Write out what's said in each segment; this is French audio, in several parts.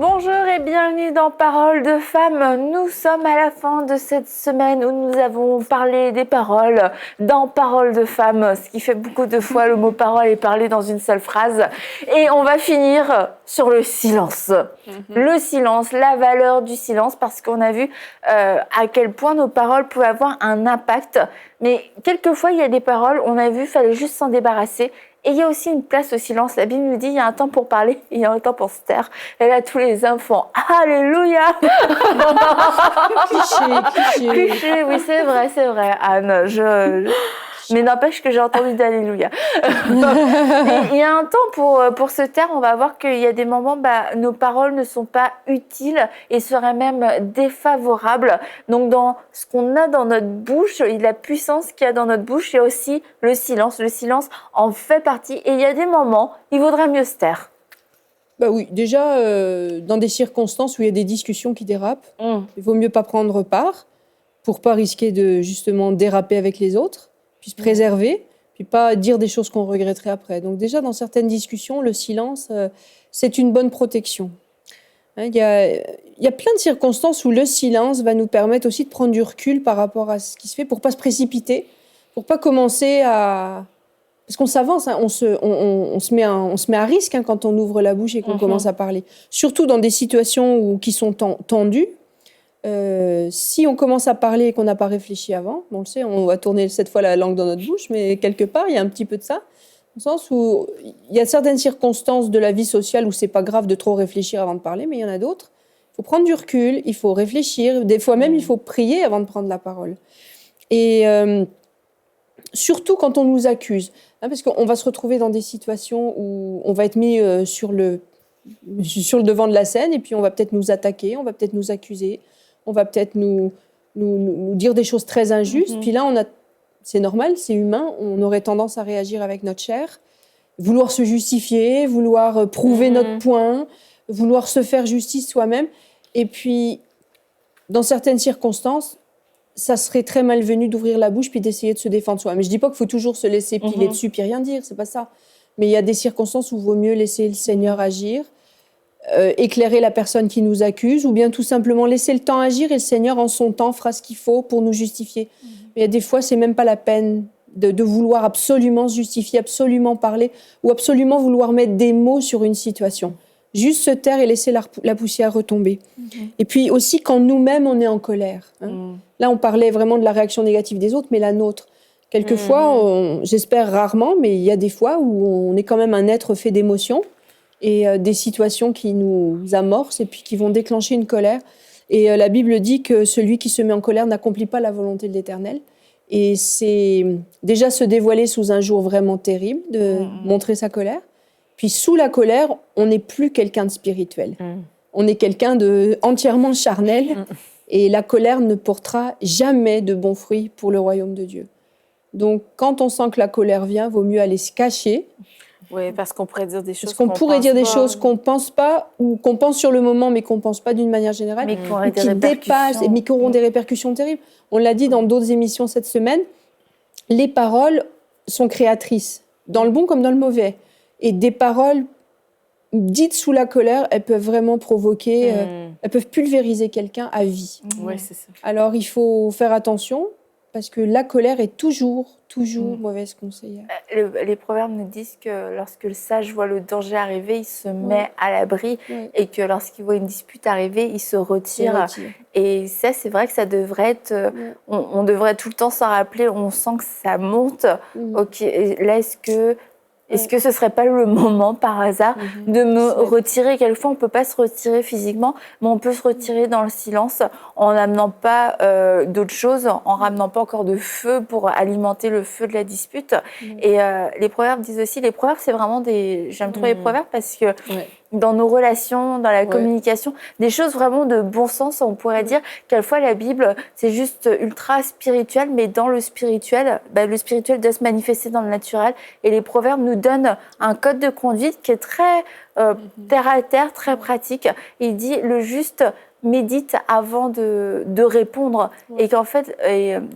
Bonjour et bienvenue dans Paroles de femmes. Nous sommes à la fin de cette semaine où nous avons parlé des paroles dans Paroles de femmes, ce qui fait beaucoup de fois le mot parole est parlé dans une seule phrase. Et on va finir sur le silence. Le silence, la valeur du silence, parce qu'on a vu à quel point nos paroles pouvaient avoir un impact. Mais quelquefois, il y a des paroles, on a vu, il fallait juste s'en débarrasser. Et il y a aussi une place au silence. La Bible nous dit il y a un temps pour parler, il y a un temps pour se taire. Et là, tous les enfants, alléluia. Cliché, oui, c'est vrai, Anne. Mais n'empêche que j'ai entendu d'alléluia. Il y a un temps pour se taire. On va voir qu'il y a des moments, nos paroles ne sont pas utiles et seraient même défavorables. Donc, dans ce qu'on a dans notre bouche, la puissance qu'il y a dans notre bouche, il y a aussi le silence. Le silence en fait partie. Et il y a des moments, il vaudrait mieux se taire. Bah oui, déjà, dans des circonstances où il y a des discussions qui dérapent, il vaut mieux pas prendre part pour pas risquer de, justement, déraper avec les autres, puis se préserver, puis pas dire des choses qu'on regretterait après. Donc déjà, dans certaines discussions, le silence, c'est une bonne protection. Hein, il y a plein de circonstances où le silence va nous permettre aussi de prendre du recul par rapport à ce qui se fait, pour pas se précipiter, pour pas commencer à... Parce qu'on s'avance, hein, on se met à risque quand on ouvre la bouche et qu'on commence à parler. Surtout dans des situations qui sont tendues. Si on commence à parler et qu'on n'a pas réfléchi avant, on le sait, on va tourner cette fois la langue dans notre bouche, mais quelque part, il y a un petit peu de ça. Au sens où il y a certaines circonstances de la vie sociale où c'est pas grave de trop réfléchir avant de parler, mais il y en a d'autres. Il faut prendre du recul, il faut réfléchir. Des fois même, il faut prier avant de prendre la parole. Et surtout quand on nous accuse. Hein, parce qu'on va se retrouver dans des situations où on va être mis sur le devant de la scène et puis on va peut-être nous attaquer, on va peut-être nous accuser, on va peut-être nous dire des choses très injustes. Puis là, c'est normal, c'est humain, on aurait tendance à réagir avec notre chair, vouloir se justifier, vouloir prouver notre point, vouloir se faire justice soi-même. Et puis, dans certaines circonstances, ça serait très malvenu d'ouvrir la bouche puis d'essayer de se défendre soi. Mais je dis pas qu'il faut toujours se laisser piler dessus puis rien dire, c'est pas ça. Mais il y a des circonstances où il vaut mieux laisser le Seigneur agir, éclairer la personne qui nous accuse, ou bien tout simplement laisser le temps agir et le Seigneur en son temps fera ce qu'il faut pour nous justifier. Mais il y a des fois, c'est même pas la peine de vouloir absolument se justifier, absolument parler, ou absolument vouloir mettre des mots sur une situation. Juste se taire et laisser la poussière retomber. Et puis aussi, quand nous-mêmes, on est en colère. Hein. Là, on parlait vraiment de la réaction négative des autres, mais la nôtre. Quelquefois, j'espère rarement, mais il y a des fois où on est quand même un être fait d'émotions et des situations qui nous amorcent et puis qui vont déclencher une colère. Et la Bible dit que celui qui se met en colère n'accomplit pas la volonté de l'Éternel. Et c'est déjà se dévoiler sous un jour vraiment terrible, de montrer sa colère. Puis sous la colère, on n'est plus quelqu'un de spirituel. On est quelqu'un de entièrement charnel. Et la colère ne portera jamais de bons fruits pour le royaume de Dieu. Donc, quand on sent que la colère vient, vaut mieux aller se cacher. Oui, parce qu'on pourrait dire des choses qu'on pourrait dire des choses qu'on pense pas, ou qu'on pense sur le moment, mais qu'on pense pas d'une manière générale, mais qui dépassent et qui auront des répercussions terribles. On l'a dit dans d'autres émissions cette semaine, les paroles sont créatrices, dans le bon comme dans le mauvais. Et des paroles dites sous la colère, elles peuvent vraiment provoquer, elles peuvent pulvériser quelqu'un à vie. Oui, c'est ça. Alors, il faut faire attention, parce que la colère est toujours mauvaise conseillère. Les proverbes nous disent que lorsque le sage voit le danger arriver, il se met à l'abri, et que lorsqu'il voit une dispute arriver, il se retire. Et ça, c'est vrai que ça devrait être... On devrait tout le temps s'en rappeler, on sent que ça monte. Ok, là, est-ce que ce ne serait pas le moment, par hasard, de me retirer? Quelquefois, on ne peut pas se retirer physiquement, mais on peut se retirer dans le silence en n'amenant pas d'autres choses, en ramenant pas encore de feu pour alimenter le feu de la dispute. Et les proverbes disent aussi... Les proverbes, c'est vraiment des... J'aime trop les proverbes parce que dans nos relations, dans la communication, des choses vraiment de bon sens, on pourrait dire. Quelquefois, la Bible, c'est juste ultra spirituel, mais dans le spirituel doit se manifester dans le naturel. Et les proverbes nous donnent un code de conduite qui est très terre à terre, très pratique. Il dit, le juste médite avant de répondre. Et qu'en fait,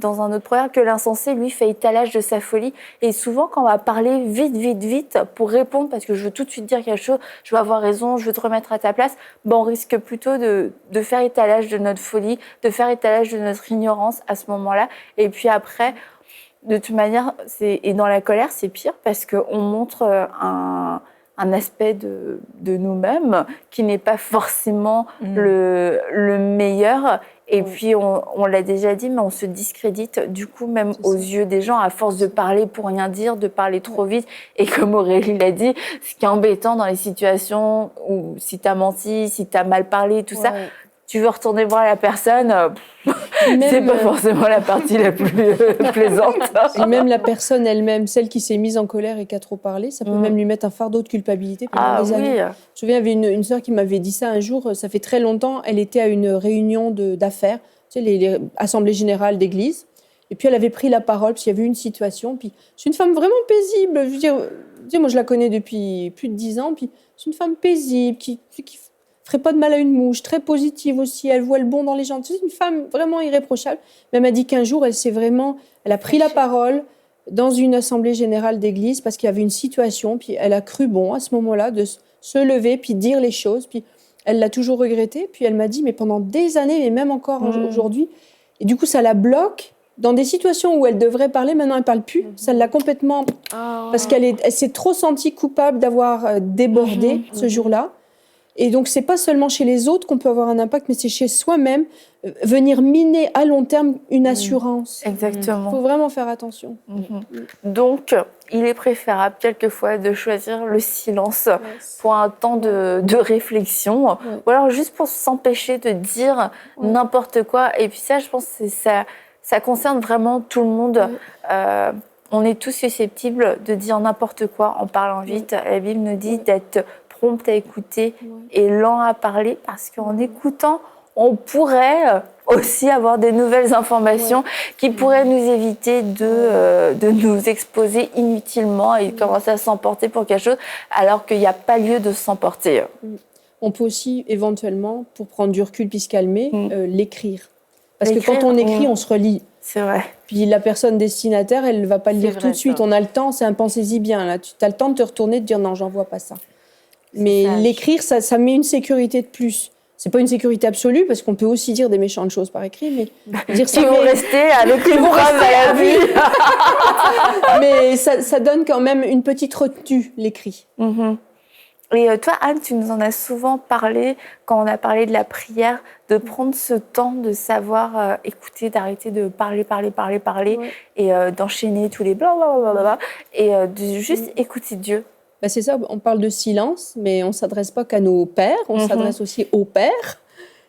dans un autre proverbe, que l'insensé, lui, fait étalage de sa folie. Et souvent, quand on va parler vite pour répondre, parce que je veux tout de suite dire quelque chose, je veux avoir raison, je veux te remettre à ta place, on risque plutôt de faire étalage de notre folie, de faire étalage de notre ignorance à ce moment-là. Et puis après, de toute manière, et dans la colère, c'est pire parce qu'on montre un aspect de nous-mêmes qui n'est pas forcément le meilleur. Et puis, on l'a déjà dit, mais on se discrédite du coup même aux yeux des gens à force de parler pour rien dire, de parler trop vite. Et comme Aurélie l'a dit, ce qui est embêtant dans les situations où si tu as menti, si tu as mal parlé, tout ça, tu veux retourner voir la personne, c'est pas forcément la partie la plus plaisante. Et même la personne elle-même, celle qui s'est mise en colère et qui a trop parlé, ça peut même lui mettre un fardeau de culpabilité pendant des années. Je me souviens, il y avait une sœur qui m'avait dit ça un jour, ça fait très longtemps, elle était à une réunion d'affaires, tu sais, les assemblées générales d'église, et puis elle avait pris la parole, parce qu'il y avait eu une situation, puis c'est une femme vraiment paisible, je veux dire, moi je la connais depuis plus de 10 ans, puis c'est une femme paisible, qui ferait pas de mal à une mouche, très positive aussi, elle voit le bon dans les gens. C'est une femme vraiment irréprochable. Mais elle m'a dit qu'un jour, elle a pris la parole dans une assemblée générale d'église parce qu'il y avait une situation, puis elle a cru bon à ce moment-là de se lever, puis dire les choses, puis elle l'a toujours regretté, puis elle m'a dit, mais pendant des années, et même encore aujourd'hui, et du coup, ça la bloque dans des situations où elle devrait parler, maintenant elle parle plus, ça l'a complètement... Parce qu'elle s'est trop sentie coupable d'avoir débordé ce jour-là. Et donc, c'est pas seulement chez les autres qu'on peut avoir un impact, mais c'est chez soi-même, venir miner à long terme une assurance. Exactement. Il faut vraiment faire attention. Donc, il est préférable quelquefois de choisir le silence pour un temps de réflexion, ou alors juste pour s'empêcher de dire n'importe quoi. Et puis ça, je pense que ça concerne vraiment tout le monde. On est tous susceptibles de dire n'importe quoi en parlant vite. La Bible nous dit d'être prompt à écouter et lent à parler, parce qu'en écoutant, on pourrait aussi avoir des nouvelles informations qui pourraient nous éviter de nous exposer inutilement et commencer à s'emporter pour quelque chose, alors qu'il n'y a pas lieu de s'emporter. On peut aussi, éventuellement, pour prendre du recul puis se calmer, l'écrire. Parce que quand on écrit, on se relit. C'est vrai. Puis la personne destinataire, elle ne va pas le lire tout de suite. On a le temps, c'est un pensez-y bien. Là. Tu as le temps de te retourner, de dire non, j'envoie pas ça. Mais l'écrire, ça met une sécurité de plus. C'est pas une sécurité absolue, parce qu'on peut aussi dire des méchantes choses par écrit, mais dire ça. Ils vont rester avec les phrases à la vie. Mais ça donne quand même une petite retenue, l'écrit. Et toi, Anne, tu nous en as souvent parlé, quand on a parlé de la prière, de prendre ce temps de savoir écouter, d'arrêter de parler, et d'enchaîner tous les blablabla, et de juste écouter Dieu. C'est ça, on parle de silence, mais on ne s'adresse pas qu'à nos pères, on s'adresse aussi au Père.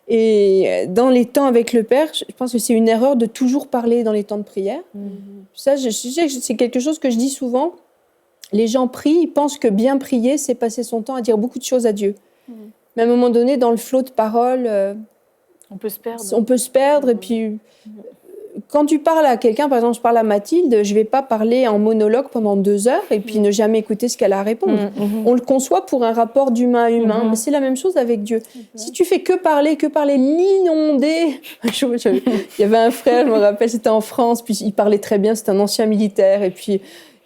Et dans les temps avec le Père, je pense que c'est une erreur de toujours parler dans les temps de prière. Ça, c'est quelque chose que je dis souvent. Les gens prient, ils pensent que bien prier, c'est passer son temps à dire beaucoup de choses à Dieu. Mais à un moment donné, dans le flot de paroles, on peut se perdre. On peut se perdre. Et puis, quand tu parles à quelqu'un, par exemple, je parle à Mathilde, je ne vais pas parler en monologue pendant 2 heures et puis ne jamais écouter ce qu'elle a à répondre. On le conçoit pour un rapport d'humain à humain. Mais c'est la même chose avec Dieu. Si tu fais que parler, l'inonder... Il y avait un frère, je me rappelle, c'était en France, puis il parlait très bien, c'était un ancien militaire. Et puis,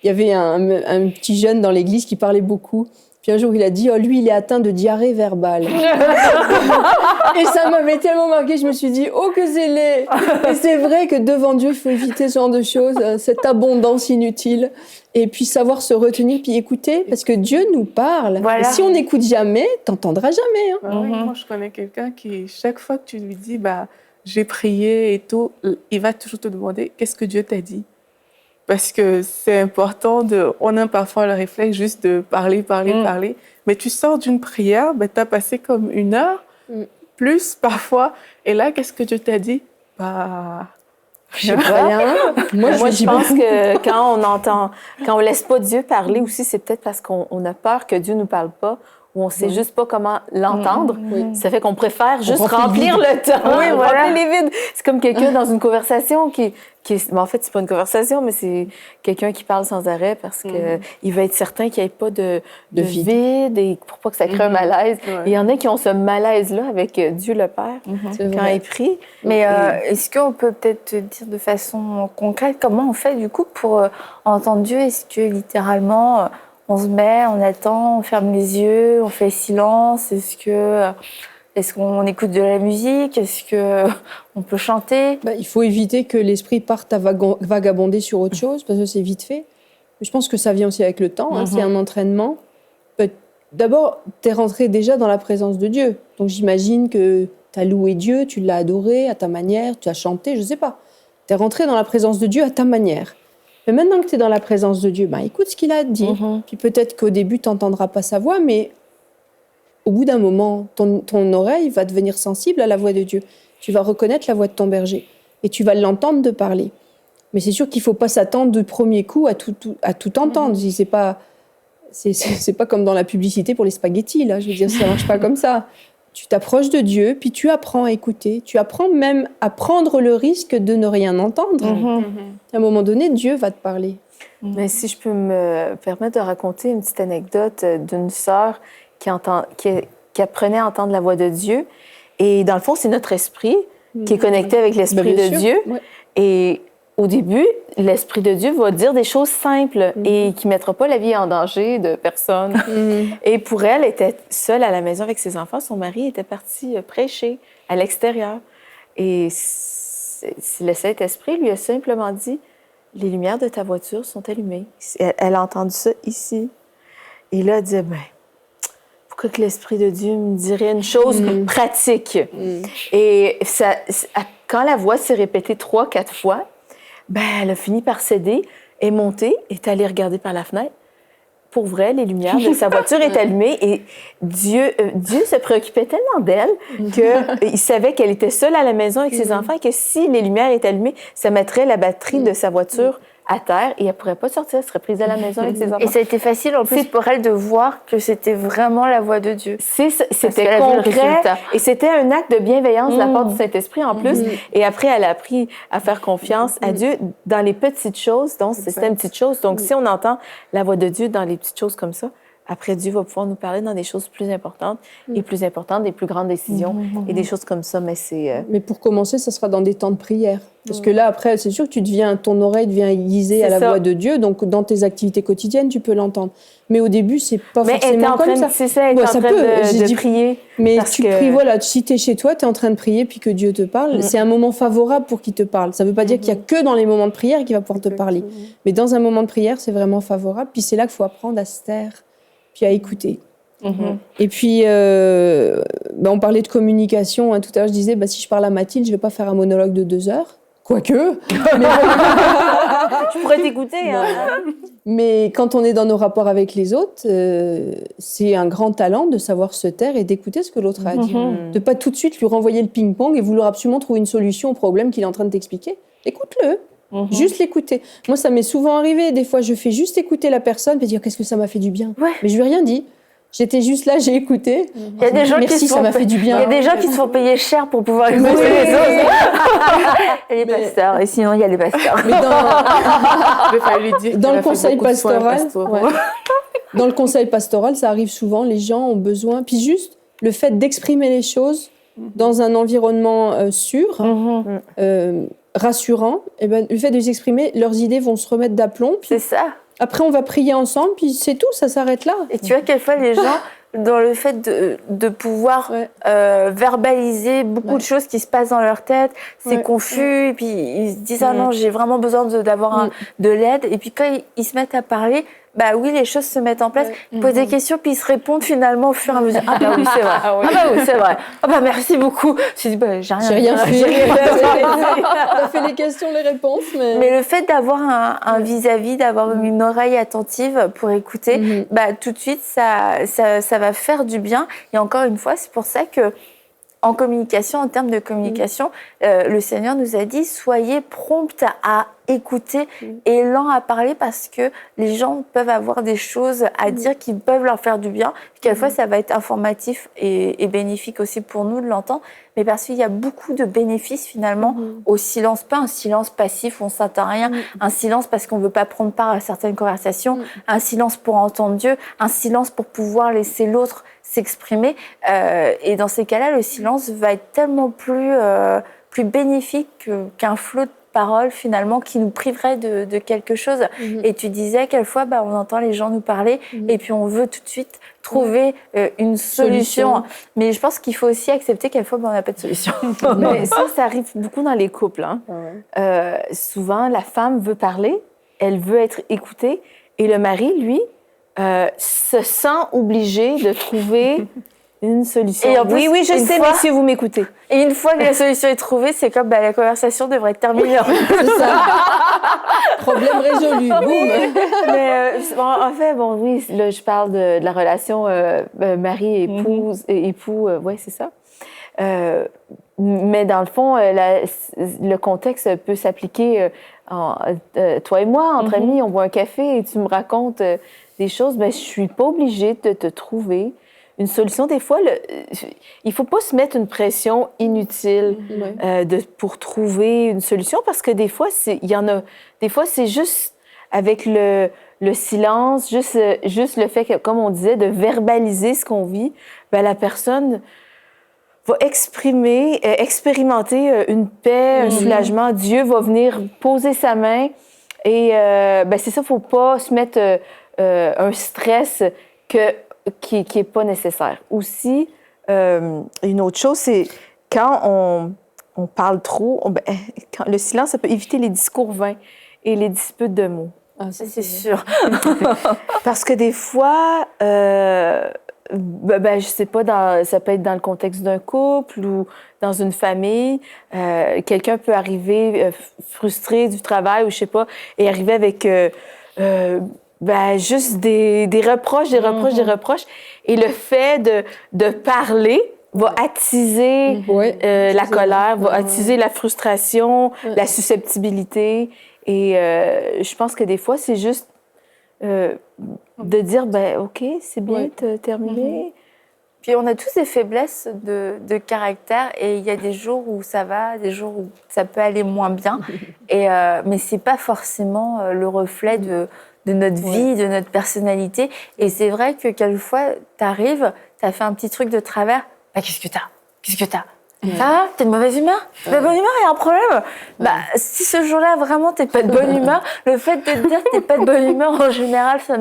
il y avait un petit jeune dans l'église qui parlait beaucoup. Puis un jour, il a dit « Oh, lui, il est atteint de diarrhée verbale. » Et ça m'avait tellement marqué, je me suis dit « Oh, que c'est laid !» Et c'est vrai que devant Dieu, il faut éviter ce genre de choses, cette abondance inutile. Et puis savoir se retenir, puis écouter, parce que Dieu nous parle. Voilà. Et si on n'écoute jamais, t'entendras jamais. Oui, moi, je connais quelqu'un qui, chaque fois que tu lui dis « J'ai prié et tout », il va toujours te demander « Qu'est-ce que Dieu t'a dit ?» Parce que c'est important, on a parfois le réflexe juste de parler. Mais tu sors d'une prière, tu as passé comme 1 heure, plus parfois. Et là, qu'est-ce que Dieu t'a dit? Je sais pas. Rien. Moi, je pense que quand on laisse pas Dieu parler aussi, c'est peut-être parce qu'on a peur que Dieu nous parle pas, où on sait juste pas comment l'entendre. Ça fait qu'on préfère juste remplit remplir le temps. Oui, voilà. Remplir les vides. C'est comme quelqu'un dans une conversation qui en fait, c'est pas une conversation, mais c'est quelqu'un qui parle sans arrêt parce que il veut être certain qu'il n'y ait pas de vide et pour pas que ça crée un malaise. Ouais. Il y en a qui ont ce malaise-là avec Dieu le Père quand il prie. Mais est-ce qu'on peut peut-être te dire de façon concrète comment on fait du coup pour entendre Dieu? Est-ce que littéralement on se met, on attend, on ferme les yeux, on fait silence? Est-ce qu'on écoute de la musique? Est-ce qu'on peut chanter? Il faut éviter que l'esprit parte à vagabonder sur autre chose, parce que c'est vite fait. Je pense que ça vient aussi avec le temps, c'est un entraînement. D'abord, tu es rentré déjà dans la présence de Dieu. Donc j'imagine que tu as loué Dieu, tu l'as adoré à ta manière, tu as chanté, je ne sais pas. Tu es rentré dans la présence de Dieu à ta manière. Mais maintenant que tu es dans la présence de Dieu, écoute ce qu'il a à te dire. Puis peut-être qu'au début, tu n'entendras pas sa voix, mais au bout d'un moment, ton oreille va devenir sensible à la voix de Dieu. Tu vas reconnaître la voix de ton berger et tu vas l'entendre de parler. Mais c'est sûr qu'il ne faut pas s'attendre du premier coup à tout entendre. C'est pas comme dans la publicité pour les spaghettis, là. Je veux dire, ça ne marche pas comme ça. Tu t'approches de Dieu, puis tu apprends à écouter. Tu apprends même à prendre le risque de ne rien entendre. À un moment donné, Dieu va te parler. Mais si je peux me permettre de raconter une petite anecdote d'une sœur qui apprenait à entendre la voix de Dieu. Et dans le fond, c'est notre esprit qui est connecté avec l'esprit de Dieu. Ouais. Et au début, l'esprit de Dieu va dire des choses simples et qui ne mettra pas la vie en danger de personne. Et pour elle, elle était seule à la maison avec ses enfants. Son mari était parti prêcher à l'extérieur. Et le Saint-Esprit lui a simplement dit « Les lumières de ta voiture sont allumées. » Elle a entendu ça ici. Et là, elle dit pourquoi que l'Esprit de Dieu me dirait une chose pratique? Et quand la voix s'est répétée 3-4 fois, elle a fini par céder, est montée, est allée regarder par la fenêtre. Pour vrai, les lumières de sa voiture étaient allumées et Dieu se préoccupait tellement d'elle qu'il savait qu'elle était seule à la maison avec ses enfants et que si les lumières étaient allumées, ça mettrait la batterie de sa voiture à terre et elle ne pourrait pas sortir, elle serait prise à la maison avec ses enfants. Et ça a été facile en plus pour elle de voir que c'était vraiment la voix de Dieu. C'était concret et c'était un acte de bienveillance de la part du Saint-Esprit en plus. Et après, elle a appris à faire confiance à Dieu dans les petites choses. Donc, c'était une petite chose. Donc, si on entend la voix de Dieu dans les petites choses comme ça, après, Dieu va pouvoir nous parler dans des choses plus importantes et plus importantes, des plus grandes décisions et des choses comme ça. Mais pour commencer, ça sera dans des temps de prière. Parce que là, après, c'est sûr que ton oreille devient aiguisée à la voix de Dieu. Donc, dans tes activités quotidiennes, tu peux l'entendre. Mais au début, c'est pas forcément comme ça. C'est ça, elle est en train de prier. Mais tu pries, voilà, si tu es chez toi, tu es en train de prier, puis que Dieu te parle, c'est un moment favorable pour qu'il te parle. Ça ne veut pas dire qu'il n'y a que dans les moments de prière qu'il va pouvoir te parler. Mais dans un moment de prière, c'est vraiment favorable. Puis c'est là qu'il faut apprendre à se taire, puis à écouter. Et puis, on parlait de communication. Tout à l'heure, je disais, si je parle à Mathilde, je ne vais pas faire un monologue de 2 heures. Quoique. Je pourrais t'écouter. Mais quand on est dans nos rapports avec les autres, c'est un grand talent de savoir se taire et d'écouter ce que l'autre a à dire. De ne pas tout de suite lui renvoyer le ping-pong et vouloir absolument trouver une solution au problème qu'il est en train de t'expliquer. Écoute-le. Juste l'écouter. Moi, ça m'est souvent arrivé. Des fois, je fais juste écouter la personne et dire qu'est-ce que ça m'a fait du bien. Ouais. Mais je lui ai rien dit. J'étais juste là, j'ai écouté. Il y a des gens ça m'a fait du bien. Il y a des gens qui se font payer cher pour pouvoir écouter les autres. Et les pasteurs. Et sinon, il y a les pasteurs. Mais dans le conseil pastoral, dans le conseil pastoral, ça arrive souvent. Les gens ont besoin. Puis juste le fait d'exprimer les choses dans un environnement sûr, rassurant. Et le fait de les exprimer, leurs idées vont se remettre d'aplomb. C'est ça. Après, on va prier ensemble, puis c'est tout, ça s'arrête là. Et tu vois, quelquefois, les gens, dans le fait de pouvoir verbaliser beaucoup de choses qui se passent dans leur tête, c'est confus, et puis ils se disent « Ah non, j'ai vraiment besoin d'avoir de l'aide ». Et puis quand ils se mettent à parler, les choses se mettent en place. Ils posent des questions, puis ils se répondent finalement au fur et à mesure. Ah oui, c'est vrai. Oui, c'est vrai. Merci beaucoup. Je dis j'ai rien fait. T'as fait les questions, les réponses. Mais le fait d'avoir un vis-à-vis, d'avoir une oreille attentive pour écouter, tout de suite, ça va faire du bien. Et encore une fois, c'est pour ça que en communication, en termes de communication, le Seigneur nous a dit, soyez prompts à écouter et lents à parler parce que les gens peuvent avoir des choses à dire qui peuvent leur faire du bien. Quelquefois, ça va être informatif et bénéfique aussi pour nous de l'entendre, mais parce qu'il y a beaucoup de bénéfices finalement au silence, pas un silence passif où on ne s'entend rien, un silence parce qu'on ne veut pas prendre part à certaines conversations, un silence pour entendre Dieu, un silence pour pouvoir laisser l'autre s'exprimer. Et dans ces cas-là, le silence va être tellement plus bénéfique qu'un flot de paroles finalement qui nous priverait de quelque chose. Et tu disais quelquefois, on entend les gens nous parler et puis on veut tout de suite trouver une solution. Mais je pense qu'il faut aussi accepter quelquefois, on n'a pas de solution. Mais ça arrive beaucoup dans les couples. Hein. Souvent, la femme veut parler, elle veut être écoutée et le mari, lui, se sent obligé de trouver une solution. Et en plus, oui, je sais, messieurs, vous m'écoutez. Et une fois que la solution est trouvée, c'est comme la conversation devrait être terminée. C'est ça. Problème résolu. Boum. Mais en fait, oui, là, je parle de la relation mari et époux. Oui, c'est ça. Mais dans le fond, le contexte peut s'appliquer. Toi et moi, entre amis, on boit un café et tu me racontes des choses. Je suis pas obligée de te trouver une solution. Des fois, il faut pas se mettre une pression inutile pour trouver une solution parce que des fois, des fois, c'est juste avec le silence, juste le fait que, comme on disait, de verbaliser ce qu'on vit, la personne va expérimenter une paix, un soulagement. Dieu va venir poser sa main et c'est ça, faut pas se mettre un stress qui est pas nécessaire. Aussi, une autre chose, c'est quand on parle trop, quand le silence, ça peut éviter les discours vains et les disputes de mots. Ah, ça, c'est sûr. Parce que des fois, je sais pas, ça peut être dans le contexte d'un couple ou dans une famille. Quelqu'un peut arriver frustré du travail ou je sais pas, et arriver avec juste des reproches. Et le fait de parler va attiser la colère, va attiser la frustration, la susceptibilité. Et je pense que des fois, c'est juste de dire, OK, c'est bien, t'as terminé. Puis on a tous des faiblesses de caractère et il y a des jours où ça va, des jours où ça peut aller moins bien. Mais c'est pas forcément le reflet de notre vie, de notre personnalité. Et c'est vrai que quelquefois, t'arrives, t'as fait un petit truc de travers. Qu'est-ce que t'as? Ça va? T'es de mauvaise humeur? T'es de bonne humeur? Il y a un problème? Si ce jour-là, vraiment, t'es pas de bonne humeur, le fait de te dire que t'es pas de bonne humeur, en général, ça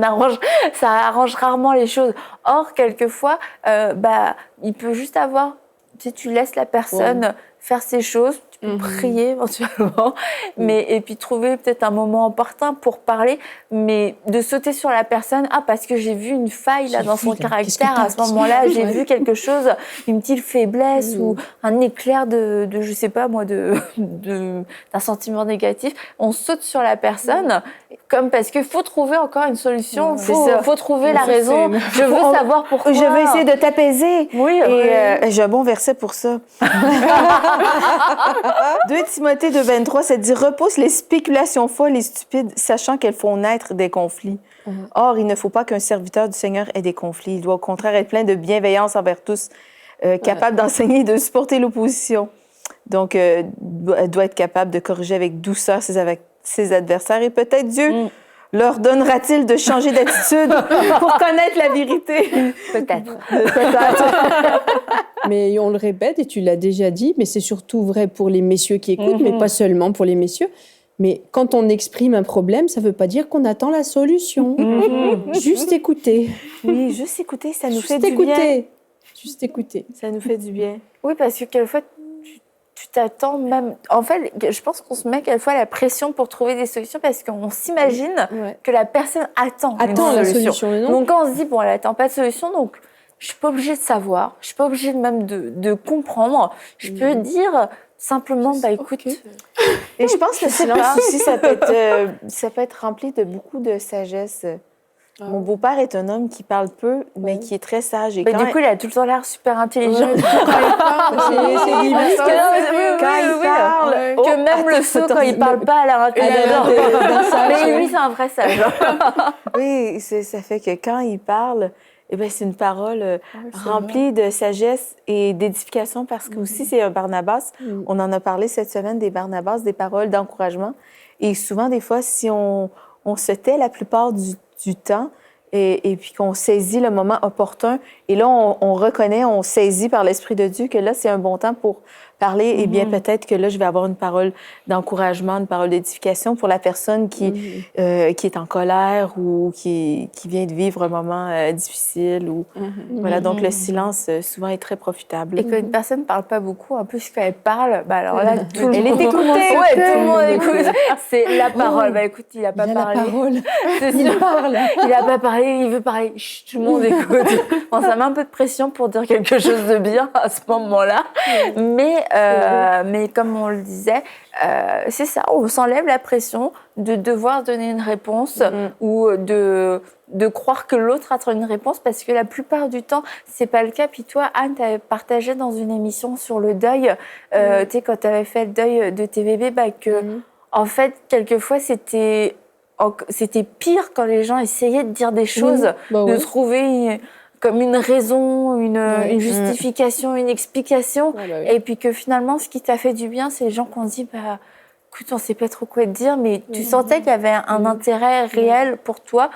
arrange rarement les choses. Or, quelquefois, il peut juste avoir... Tu laisses la personne faire ses choses, tu peux prier éventuellement, et puis trouver peut-être un moment opportun pour parler, mais de sauter sur la personne, parce que j'ai vu une faille là dans son caractère, à ce moment-là, j'ai vu quelque chose, une petite faiblesse ou un éclair de je sais pas moi, d'un sentiment négatif, on saute sur la personne, comme parce qu'il faut trouver encore une solution, faut trouver la raison, je veux savoir pourquoi. Je veux essayer de t'apaiser. Oui, j'ai un bon verset pour ça. 2 Timothée 2,23, ça dit « Repousse les spéculations folles et stupides, sachant qu'elles font naître des conflits. Or, il ne faut pas qu'un serviteur du Seigneur ait des conflits. Il doit au contraire être plein de bienveillance envers tous, capable d'enseigner et de supporter l'opposition. Donc, doit être capable de corriger avec douceur ses adversaires et peut-être Dieu leur donnera-t-il de changer d'attitude pour connaître la vérité. » Peut-être. Mais on le répète, et tu l'as déjà dit, mais c'est surtout vrai pour les messieurs qui écoutent, mais pas seulement pour les messieurs. Mais quand on exprime un problème, ça ne veut pas dire qu'on attend la solution. Juste écouter. Oui, juste écouter, ça nous fait du bien. Juste écouter. Ça nous fait du bien. Oui, parce que quelquefois, tu t'attends même... En fait, je pense qu'on se met quelquefois la pression pour trouver des solutions parce qu'on s'imagine que la personne attend la solution. Donc quand on se dit, elle n'attend pas de solution, donc je ne suis pas obligée de savoir, je ne suis pas obligée même de comprendre. Je peux dire simplement, écoute... Et je pense que le silence aussi, ça peut être rempli de beaucoup de sagesse. Mon beau-père est un homme qui parle peu, mais qui est très sage. Et du coup, il a tout le temps l'air super intelligent. C'est que même le sot, quand il parle pas, a l'air intelligent. Mais lui, c'est un vrai sage. Oui, ça fait que quand il parle, eh bien, c'est une parole remplie de sagesse et d'édification parce que aussi c'est un Barnabas. On en a parlé cette semaine des Barnabas, des paroles d'encouragement. Et souvent, des fois, si on se tait la plupart du temps et puis qu'on saisit le moment opportun, et là, on reconnaît, on saisit par l'Esprit de Dieu que là, c'est un bon temps pour parler, et bien peut-être que là, je vais avoir une parole d'encouragement, une parole d'édification pour la personne qui est en colère ou qui vient de vivre un moment difficile. Ou, voilà, donc le silence, souvent, est très profitable. Et quand une personne ne parle pas beaucoup, en plus, quand elle parle, alors là, tout le monde... Elle est écoutée! Ouais, tout le monde écoute. C'est la parole. Écoute, il n'a pas parlé. La parole. Il parle. Il n'a pas parlé, il veut parler. Chut, tout le monde écoute. Bon, ça met un peu de pression pour dire quelque chose de bien à ce moment-là. Mais comme on le disait, c'est ça, on s'enlève la pression de devoir donner une réponse ou de croire que l'autre attend une réponse, parce que la plupart du temps, c'est pas le cas. Puis toi, Anne, tu avais partagé dans une émission sur le deuil, tu sais, quand tu avais fait le deuil de tes bébés, en fait, quelquefois, c'était pire quand les gens essayaient de dire des choses, de trouver comme une raison, une justification, une explication. Et puis que finalement, ce qui t'a fait du bien, c'est les gens qui ont dit, écoute, on sait pas trop quoi te dire, mais tu sentais qu'il y avait un intérêt réel pour toi.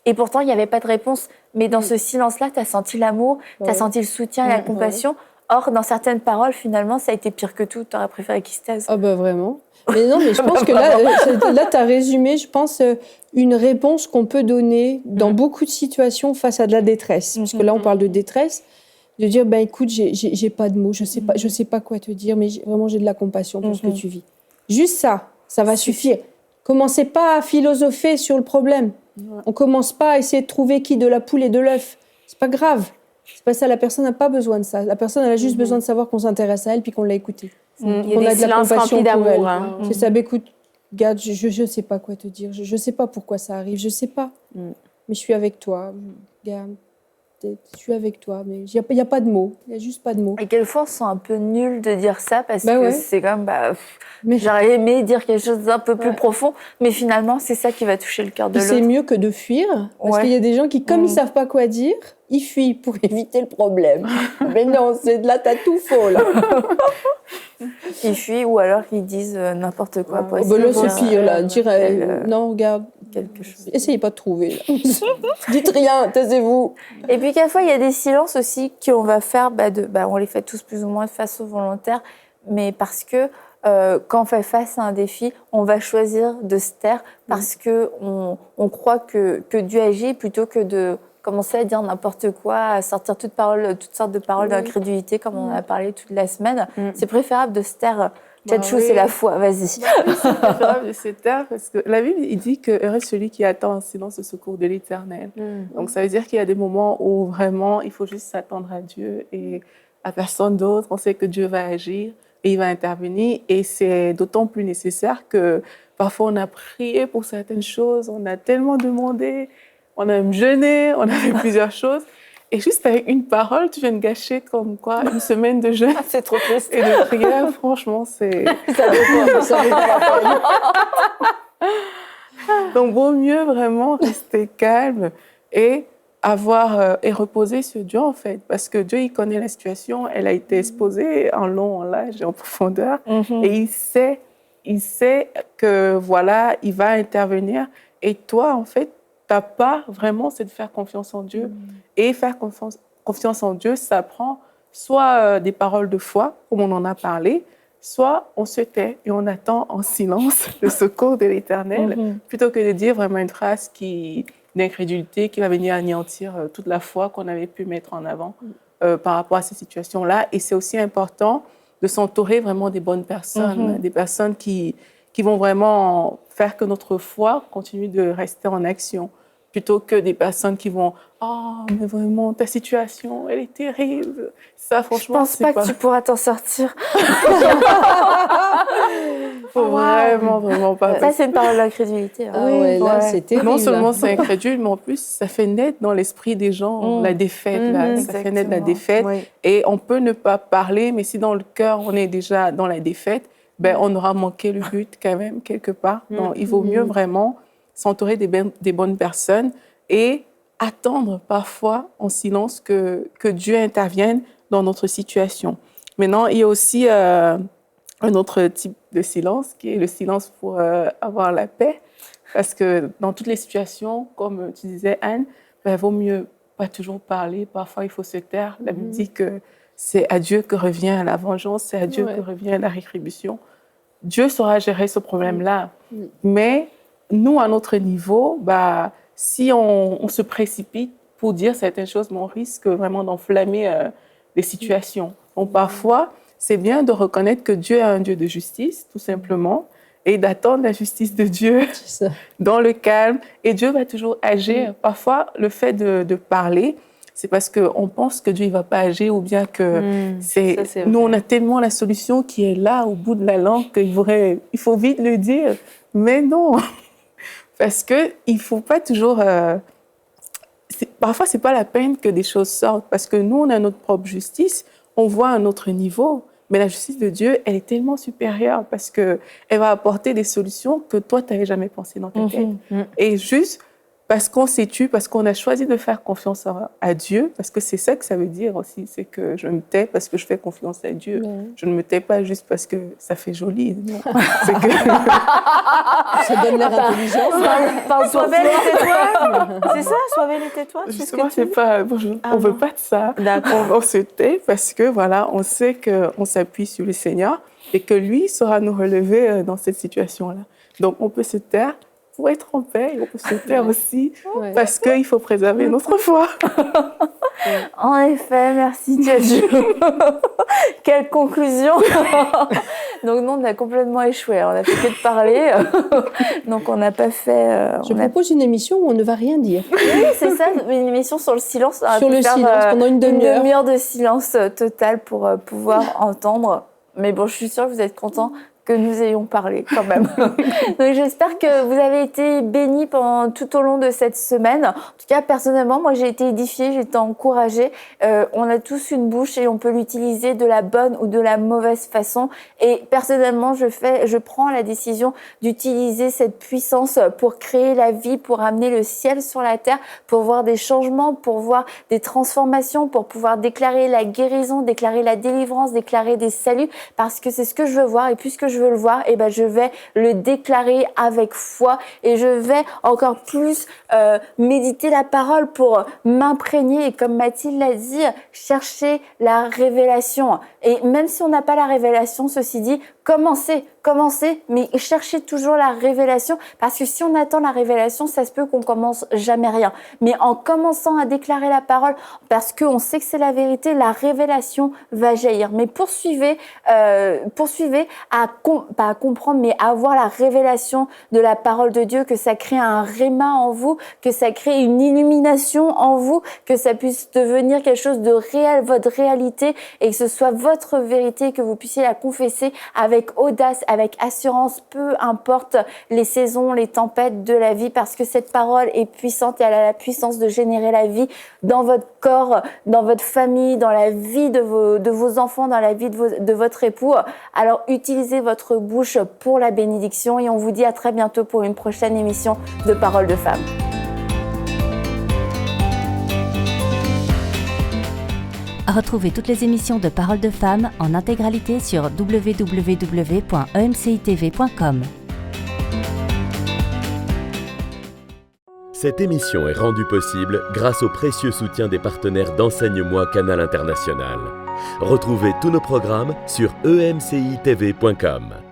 Et pourtant, il n'y avait pas de réponse. Mais dans ce silence-là, tu as senti l'amour, tu as senti le soutien et la compassion. Or, dans certaines paroles, finalement, ça a été pire que tout. Tu aurais préféré qu'ils se taisent. Ah vraiment. Mais non, mais je pense que là tu as résumé, je pense, une réponse qu'on peut donner dans beaucoup de situations face à de la détresse. Parce que là, on parle de détresse. De dire, écoute, j'ai pas de mots, je sais pas quoi te dire, mais vraiment, j'ai de la compassion pour ce que tu vis. Juste ça va suffire. Commencez pas à philosopher sur le problème. On commence pas à essayer de trouver qui de la poule et de l'œuf. C'est pas grave. C'est pas ça, la personne n'a pas besoin de ça. La personne, elle a juste besoin de savoir qu'on s'intéresse à elle puis qu'on l'a écoutée. Il y a des silences remplis d'amour. C'est ça, écoute, regarde, je sais pas quoi te dire. Je sais pas pourquoi ça arrive, je sais pas. Mais je suis avec toi. Regarde, je suis avec toi, mais il n'y a pas de mots. Il n'y a juste pas de mots. Et quelquefois, on se sent un peu nul de dire ça parce que c'est comme, j'aurais aimé dire quelque chose d'un peu plus profond, mais finalement, c'est ça qui va toucher le cœur de l'autre. C'est mieux que de fuir, parce qu'il y a des gens qui, comme ils savent pas quoi dire, ils fuient pour éviter le problème. Mais non, t'as tout faux, là. Ils fuient ou alors ils disent n'importe quoi. Là, c'est pire, là. Non, regarde. Quelque chose. Essayez pas de trouver. Là. Dites rien, taisez-vous. Et puis quelquefois, il y a des silences aussi qu'on va faire, on les fait tous plus ou moins de façon volontaire, mais parce que quand on fait face à un défi, on va choisir de se taire parce qu'on croit que Dieu agit plutôt que de commencer à dire n'importe quoi, à sortir toutes sortes de paroles d'incrédulité comme on en a parlé toute la semaine. C'est préférable de se taire. Tchatchou, c'est la foi, vas-y. C'est préférable de se taire parce que la Bible, il dit que heureux celui qui attend en silence le secours de l'Éternel. Donc ça veut dire qu'il y a des moments où vraiment il faut juste s'attendre à Dieu et à personne d'autre. On sait que Dieu va agir et il va intervenir, et c'est d'autant plus nécessaire que parfois on a prié pour certaines choses, on a tellement demandé, on a même jeûné, on a fait plusieurs choses. Et juste avec une parole, tu viens de gâcher comme quoi une semaine de jeûne. C'est trop triste. Et de prière, franchement, c'est... Ça vaut pas. Donc, vaut mieux vraiment rester calme et reposer sur Dieu, en fait. Parce que Dieu, il connaît la situation. Elle a été exposée en long, en large et en profondeur. Et il sait que, voilà, il va intervenir. Et toi, en fait, ta part, vraiment, c'est de faire confiance en Dieu. Et faire confiance en Dieu, ça prend soit des paroles de foi, comme on en a parlé, soit on se tait et on attend en silence le secours de l'Éternel, plutôt que de dire vraiment une phrase d'incrédulité qui va venir anéantir toute la foi qu'on avait pu mettre en avant par rapport à ces situations-là. Et c'est aussi important de s'entourer vraiment des bonnes personnes, des personnes qui vont vraiment faire que notre foi continue de rester en action, plutôt que des personnes qui vont « Oh, mais vraiment, ta situation, elle est terrible. » Ça, franchement, je pense pas que tu pourras t'en sortir. faut vraiment pas. Ça, c'est une parole d'incrédulité. Ah ouais, là, c'est terrible. Non seulement c'est incrédule, mais en plus, ça fait naître dans l'esprit des gens la défaite. Ça fait naître la défaite. Oui. Et on peut ne pas parler, mais si dans le cœur, on est déjà dans la défaite, on aura manqué le but quand même, quelque part. Donc, il vaut mieux vraiment s'entourer des bonnes personnes et attendre parfois en silence que Dieu intervienne dans notre situation. Maintenant, il y a aussi un autre type de silence qui est le silence pour avoir la paix. Parce que dans toutes les situations, comme tu disais, Anne, il vaut mieux pas toujours parler. Parfois, il faut se taire. La Bible dit que c'est à Dieu que revient la vengeance, c'est à Dieu que revient la rétribution. Dieu saura gérer ce problème-là. Mais nous, à notre niveau, si on se précipite pour dire certaines choses, on risque vraiment d'enflammer les situations. Donc, parfois, c'est bien de reconnaître que Dieu est un Dieu de justice, tout simplement, et d'attendre la justice de Dieu dans le calme. Et Dieu va toujours agir. Parfois, le fait de parler, c'est parce qu'on pense que Dieu ne va pas agir ou bien que nous, on a tellement la solution qui est là, au bout de la langue, qu'il faut vite le dire. Mais non, parce qu'il ne faut pas toujours... Parfois, ce n'est pas la peine que des choses sortent, parce que nous, on a notre propre justice, on voit un autre niveau, mais la justice de Dieu, elle est tellement supérieure, parce qu'elle va apporter des solutions que toi, tu n'avais jamais pensé dans ta tête. Et juste parce qu'on s'est tué, parce qu'on a choisi de faire confiance à Dieu, parce que c'est ça que ça veut dire aussi, c'est que je me tais parce que je fais confiance à Dieu. Je ne me tais pas juste parce que ça fait joli. C'est que... ça donne l'air intelligent. Sois belle et tais-toi. C'est ça, sois belle et tais-toi. Justement, on ne veut pas de ça. On se tait parce que, voilà, on sait qu'on s'appuie sur le Seigneur et que lui saura nous relever dans cette situation-là. Donc, on peut se taire pour être en paix, on peut se taire aussi, parce qu'il faut préserver notre foi. En effet, merci Dieu. Quelle conclusion. Donc nous, on a complètement échoué. On a fait que de parler. Donc on n'a pas fait... Je propose une émission où on ne va rien dire. Oui, c'est ça, une émission sur le silence. Sur le silence, pendant une demi-heure. Une demi-heure de silence total pour pouvoir entendre. Mais bon, je suis sûre que vous êtes contents que nous ayons parlé quand même. Donc j'espère que vous avez été bénis tout au long de cette semaine. En tout cas, personnellement, moi j'ai été édifiée, j'ai été encouragée. On a tous une bouche et on peut l'utiliser de la bonne ou de la mauvaise façon. Et personnellement, je prends la décision d'utiliser cette puissance pour créer la vie, pour amener le ciel sur la terre, pour voir des changements, pour voir des transformations, pour pouvoir déclarer la guérison, déclarer la délivrance, déclarer des saluts, parce que c'est ce que je veux voir. Et puisque je veux le voir, et je vais le déclarer avec foi et je vais encore plus méditer la parole pour m'imprégner et comme Mathilde l'a dit, chercher la révélation. Et même si on n'a pas la révélation, ceci dit, commencez, mais cherchez toujours la révélation parce que si on attend la révélation, ça se peut qu'on commence jamais rien. Mais en commençant à déclarer la parole, parce qu'on sait que c'est la vérité, la révélation va jaillir. Mais poursuivez pas à comprendre, mais à avoir la révélation de la parole de Dieu, que ça crée un réma en vous, que ça crée une illumination en vous, que ça puisse devenir quelque chose de réel, votre réalité, et que ce soit votre vérité, que vous puissiez la confesser avec audace, avec assurance, peu importe les saisons, les tempêtes de la vie, parce que cette parole est puissante et elle a la puissance de générer la vie dans votre corps, dans votre famille, dans la vie de vos enfants, dans la vie de votre époux. Alors utilisez votre bouche pour la bénédiction et on vous dit à très bientôt pour une prochaine émission de Paroles de Femmes. Retrouvez toutes les émissions de Paroles de Femmes en intégralité sur www.emcitv.com. Cette émission est rendue possible grâce au précieux soutien des partenaires d'Enseigne-moi Canal International. Retrouvez tous nos programmes sur emcitv.com.